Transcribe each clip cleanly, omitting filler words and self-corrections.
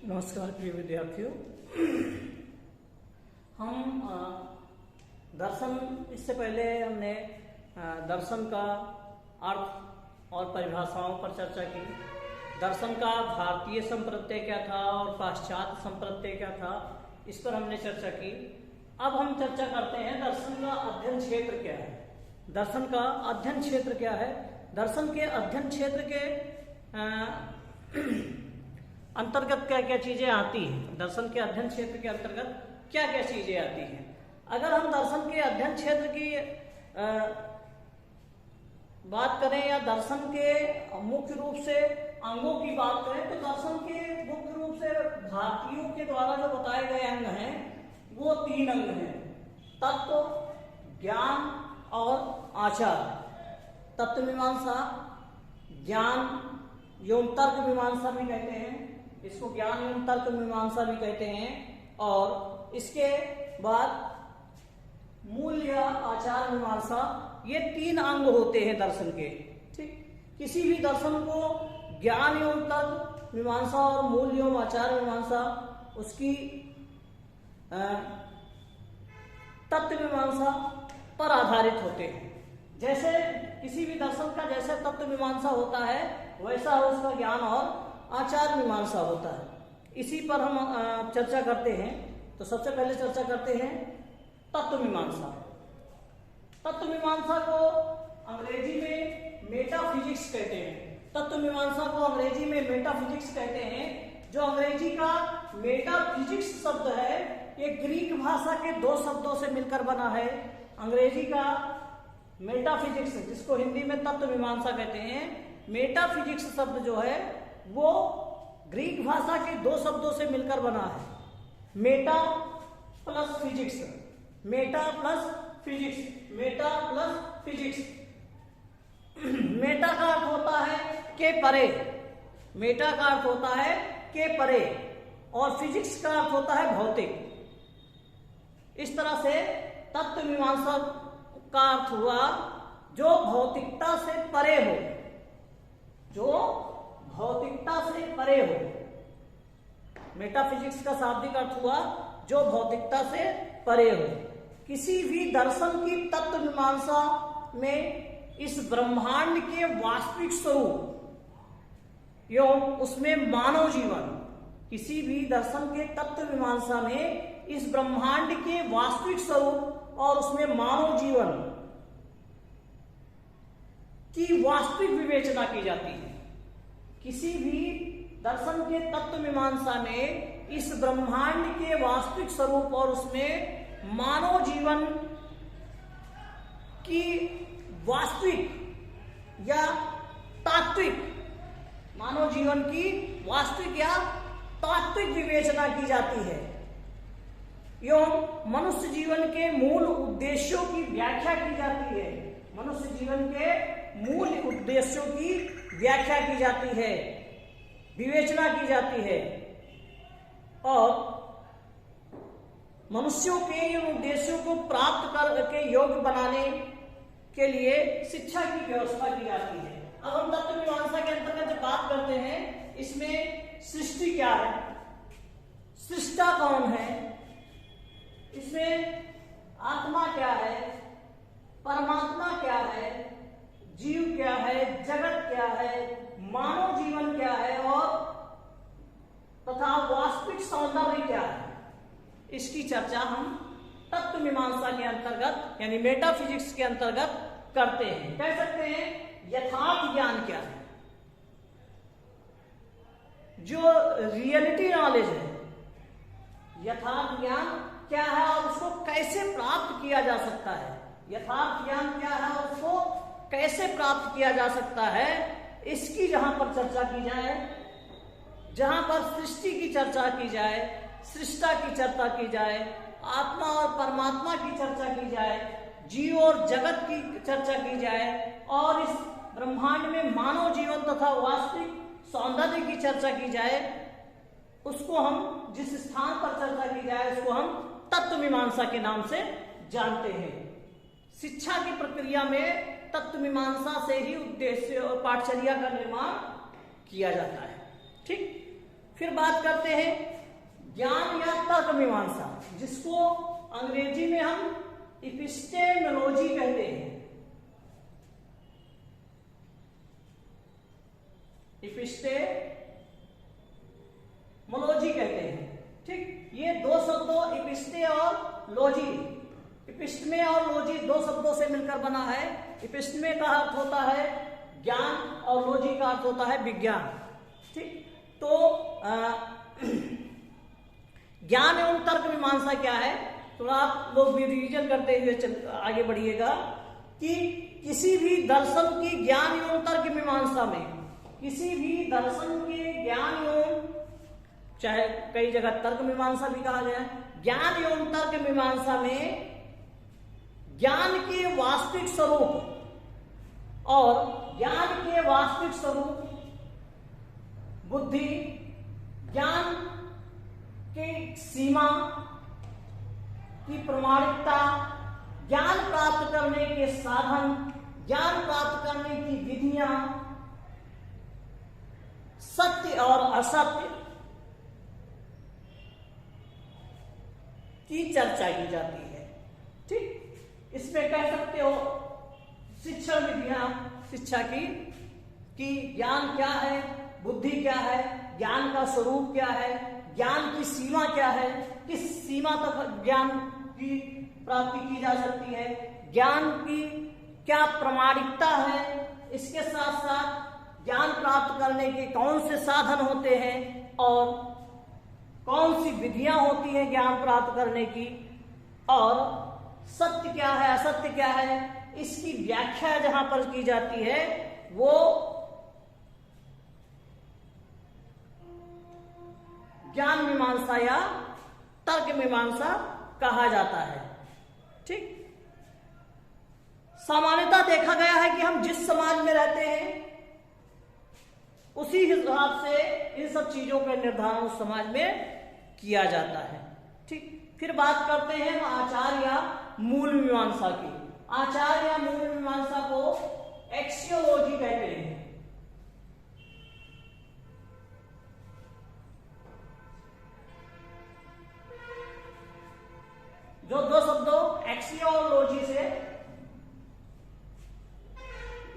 नमस्कार प्रिय विद्यार्थियों। हम दर्शन, इससे पहले हमने दर्शन का अर्थ और परिभाषाओं पर चर्चा की। दर्शन का भारतीय संप्रत्यय क्या था और पाश्चात्य संप्रत्यय क्या था, इस पर हमने चर्चा की। अब हम चर्चा करते हैं दर्शन का अध्ययन क्षेत्र क्या है। दर्शन का अध्ययन क्षेत्र क्या है? दर्शन के अध्ययन क्षेत्र के अंतर्गत क्या क्या चीजें आती हैं। दर्शन के अध्ययन क्षेत्र के अंतर्गत क्या क्या चीजें आती हैं। अगर हम दर्शन के अध्ययन क्षेत्र की बात करें या दर्शन के मुख्य रूप से अंगों की बात करें, तो दर्शन के मुख्य रूप से भारतीयों के द्वारा जो बताए गए अंग हैं वो 3 अंग हैं: तत्व, ज्ञान और आचार। तत्व मीमांसा, ज्ञान एवं तर्क मीमांसा भी कहते हैं, इसको ज्ञान एवं तर्क मीमांसा भी कहते हैं। और इसके बाद मूल या आचार मीमांसा, ये 3 अंग होते हैं दर्शन के। ठीक, किसी भी दर्शन को ज्ञान एवं तर्क मीमांसा और मूल एवं आचार मीमांसा, उसकी तत्व मीमांसा पर आधारित होते हैं। जैसे किसी भी दर्शन का जैसे तत्व मीमांसा होता है, वैसा उसका ज्ञान और आचार मीमांसा होता है। इसी पर हम चर्चा करते हैं। तो सबसे पहले चर्चा करते हैं तत्व मीमांसा। तत्व मीमांसा को अंग्रेजी में मेटाफिजिक्स कहते हैं। तत्व मीमांसा को अंग्रेजी में मेटाफिजिक्स कहते हैं। जो अंग्रेजी का मेटाफिजिक्स शब्द है, ये ग्रीक भाषा के 2 शब्दों से मिलकर बना है। अंग्रेजी का मेटाफिजिक्स, जिसको हिंदी में तत्व मीमांसा कहते हैं, मेटाफिजिक्स शब्द जो है वो ग्रीक भाषा के 2 शब्दों से मिलकर बना है। Meta plus physics, Meta plus physics, Meta plus physics. Meta का अर्थ होता है के परे, मेटा का अर्थ होता है के परे, और फिजिक्स का अर्थ होता है भौतिक। इस तरह से तत्व मीमांसा का अर्थ हुआ जो भौतिकता से परे हो, जो भौतिकता से परे हो। मेटाफिजिक्स का शाब्दिक अर्थ हुआ जो भौतिकता से परे हो। किसी भी दर्शन की तत्व मीमांसा में इस ब्रह्मांड के वास्तविक स्वरूप एवं उसमें मानव जीवन, किसी भी दर्शन के तत्व मीमांसा में इस ब्रह्मांड के वास्तविक स्वरूप और उसमें मानव जीवन की वास्तविक विवेचना की जाती है। किसी भी दर्शन के तत्व मीमांसा में इस ब्रह्मांड के वास्तविक स्वरूप और उसमें मानव जीवन की वास्तविक या तात्विक, मानव जीवन की वास्तविक या तात्विक विवेचना की जाती है एवं मनुष्य जीवन के मूल उद्देश्यों की व्याख्या की जाती है। मनुष्य जीवन के मूल उद्देश्यों की व्याख्या की जाती है, विवेचना की जाती है, और मनुष्यों के इन उद्देश्यों को प्राप्त करके योग्य बनाने के लिए शिक्षा की व्यवस्था की जाती है। अब हम तत्व मीमांसा के अंतर्गत जब बात करते हैं, इसमें सृष्टि क्या है, सृष्टा कौन है, इसमें आत्मा क्या है, परमात्मा क्या है, जीव क्या है, जगत क्या है, मानव जीवन क्या है और तथा वास्तविक सौंदर्य क्या है, इसकी चर्चा हम तत्व मीमांसा के अंतर्गत यानी मेटाफिजिक्स के अंतर्गत करते हैं। कह सकते हैं यथार्थ ज्ञान क्या है, जो रियलिटी नॉलेज है, यथार्थ ज्ञान क्या है और उसको कैसे प्राप्त किया जा सकता है। यथार्थ ज्ञान क्या है और उसको कैसे प्राप्त किया जा सकता है, इसकी जहां पर चर्चा की जाए, जहां पर सृष्टि की चर्चा की जाए, सृष्टा की चर्चा की जाए, आत्मा और परमात्मा की चर्चा की जाए, जीव और जगत की चर्चा की जाए और इस ब्रह्मांड में मानव जीवन तथा वास्तविक सौंदर्य की चर्चा की जाए, उसको हम जिस स्थान पर चर्चा की जाए उसको हम तत्व मीमांसा के नाम से जानते हैं। शिक्षा की प्रक्रिया में तत्व मीमांसा से ही उद्देश्य और पाठचर्या का निर्माण किया जाता है। ठीक, फिर बात करते हैं ज्ञान या तर्क मीमांसा, जिसको अंग्रेजी में हम इपिस्टेमोलॉजी कहते हैं। इपिस्टेमोलॉजी कहते हैं। ठीक, ये दो शब्दों इपिस्टे और लॉजी, इपिस्टमे और लॉजी दो शब्दों से मिलकर बना है। इपिस्टमे का अर्थ होता है ज्ञान और लॉजी का अर्थ होता है विज्ञान। ठीक, तो ज्ञान एवं तर्क मीमांसा क्या है, तो आप लोग भी रिवीजन करते हुए आगे बढ़िएगा कि किसी भी दर्शन की ज्ञान एवं तर्क मीमांसा में, किसी भी दर्शन के ज्ञान एवं, चाहे कई जगह तर्क मीमांसा भी कहा गया है, ज्ञान एवं तर्क मीमांसा में ज्ञान के वास्तविक स्वरूप और ज्ञान के वास्तविक स्वरूप, बुद्धि, ज्ञान की सीमा की प्रामाणिकता, ज्ञान प्राप्त करने के साधन, ज्ञान प्राप्त करने की विधियां, सत्य और असत्य की चर्चा की जाती है। ठीक, इसमें कह सकते हो शिक्षण विधियां, शिक्षा की कि ज्ञान क्या है, बुद्धि क्या है, ज्ञान का स्वरूप क्या है, ज्ञान की सीमा क्या है, किस सीमा तक ज्ञान की प्राप्ति की जा सकती है, ज्ञान की क्या प्रामाणिकता है, इसके साथ साथ ज्ञान प्राप्त करने के कौन से साधन होते हैं और कौन सी विधियां होती हैं ज्ञान प्राप्त करने की, और सत्य क्या है, असत्य क्या है, इसकी व्याख्या जहां पर की जाती है वो ज्ञान मीमांसा या तर्क मीमांसा कहा जाता है। ठीक, सामान्यतः देखा गया है कि हम जिस समाज में रहते हैं उसी हिसाब से इन सब चीजों का निर्धारण उस समाज में किया जाता है। ठीक, फिर बात करते हैं आचार या मूल मीमांसा की। आचार या मूल मीमांसा को एक्सियोलॉजी कहते हैं। जो दो शब्दों एक्सियोलॉजी से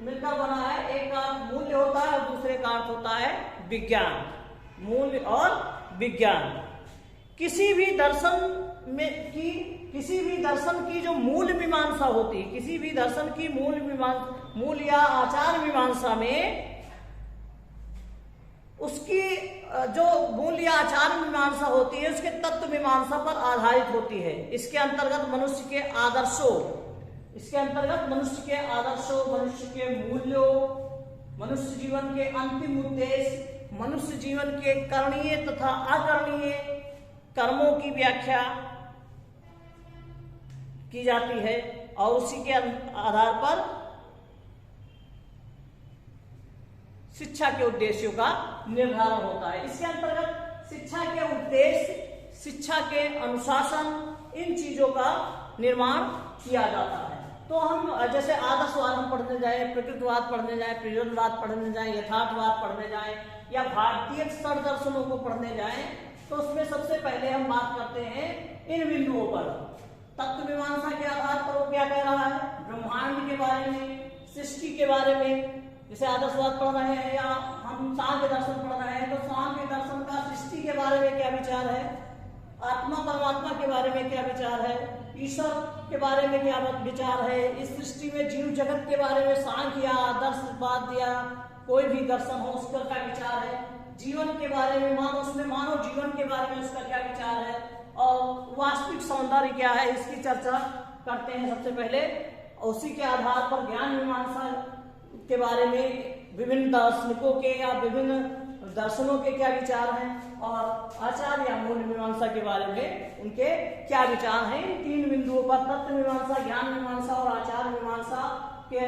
मिलकर बना है, एक का मूल्य होता है और दूसरे का अर्थ होता है विज्ञान। मूल्य और विज्ञान, किसी भी दर्शन की जो मूल मीमांसा होती है, किसी भी दर्शन की मूल या आचार मीमांसा में उसकी जो मूल या आचार मीमांसा होती है उसके तत्व मीमांसा पर आधारित होती है। इसके अंतर्गत मनुष्य के आदर्शों, मनुष्य के मूल्यों, मनुष्य जीवन के अंतिम उद्देश्य, मनुष्य जीवन के करणीय तथा अकरणीय कर्मों की व्याख्या की जाती है और उसी के आधार पर शिक्षा के उद्देश्यों का निर्धारण होता है। इसके अंतर्गत शिक्षा के उद्देश्य, शिक्षा के अनुशासन, इन चीजों का निर्माण किया जाता है। तो हम जैसे आदर्शवाद हम पढ़ने जाए, प्रकृतिवाद पढ़ने जाए, प्रयोजनवाद पढ़ने जाए, यथार्थवाद पढ़ने जाए या भारतीय षड दर्शनों को पढ़ने जाए, तो उसमें सबसे पहले हम बात करते हैं इन बिंदुओं पर। तत्व मीमांसा के आधार पर वो क्या कह रहा है, ब्रह्मांड के बारे में, सृष्टि के बारे में। जैसे आदर्शवाद पढ़ रहे हैं या हम सांख्य दर्शन पढ़ रहे हैं, तो सांख्य दर्शन का सृष्टि के बारे में क्या विचार है, आत्मा परमात्मा के बारे में क्या विचार है, ईश्वर के बारे में क्या विचार है, इस सृष्टि में जीव जगत के बारे में सांख्य या आदर्शवाद या कोई भी दर्शन हो उसका क्या विचार है, जीवन के बारे में, मानव जीवन के बारे में उसका क्या विचार है, और वास्तविक सौंदर्य क्या है, इसकी चर्चा करते हैं सबसे पहले। उसी के आधार पर ज्ञान मीमांसा के बारे में विभिन्न दार्शनिकों के या विभिन्न दर्शनों के क्या विचार हैं, और आचार या मूल मीमांसा के बारे में उनके क्या विचार हैं। इन तीन बिंदुओं पर तत्व मीमांसा, ज्ञान मीमांसा और आचार मीमांसा के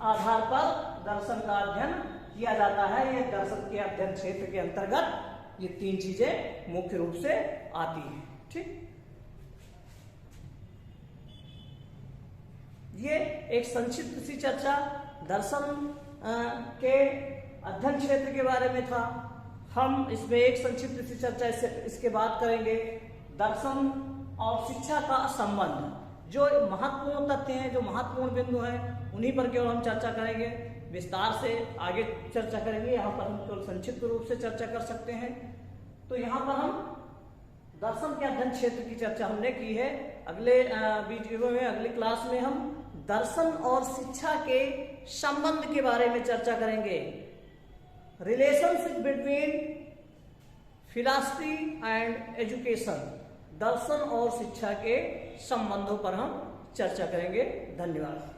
आधार पर दर्शन का अध्ययन किया जाता है। ये दर्शन के अध्ययन क्षेत्र के अंतर्गत ये तीन चीजें मुख्य रूप से आती हैं। ठीक, ये एक संक्षिप्त सी चर्चा दर्शन के अध्ययन क्षेत्र के बारे में था। हम इसमें एक संक्षिप्त सी चर्चा इसके बाद करेंगे। दर्शन और शिक्षा का संबंध, जो महत्वपूर्ण तथ्य हैं, जो महत्वपूर्ण बिंदु हैं, उन्हीं पर केवल हम चर्चा करेंगे। विस्तार से आगे चर्चा करेंगे, यहाँ पर हम केवल संक्षिप्त रूप से चर्चा कर सकते हैं। तो यहाँ पर हम दर्शन के अध्ययन क्षेत्र की चर्चा हमने की है। अगले वीडियो में, अगली क्लास में हम दर्शन और शिक्षा के संबंध के बारे में चर्चा करेंगे। Relationship between philosophy and education, दर्शन और शिक्षा के संबंधों पर हम चर्चा करेंगे। धन्यवाद।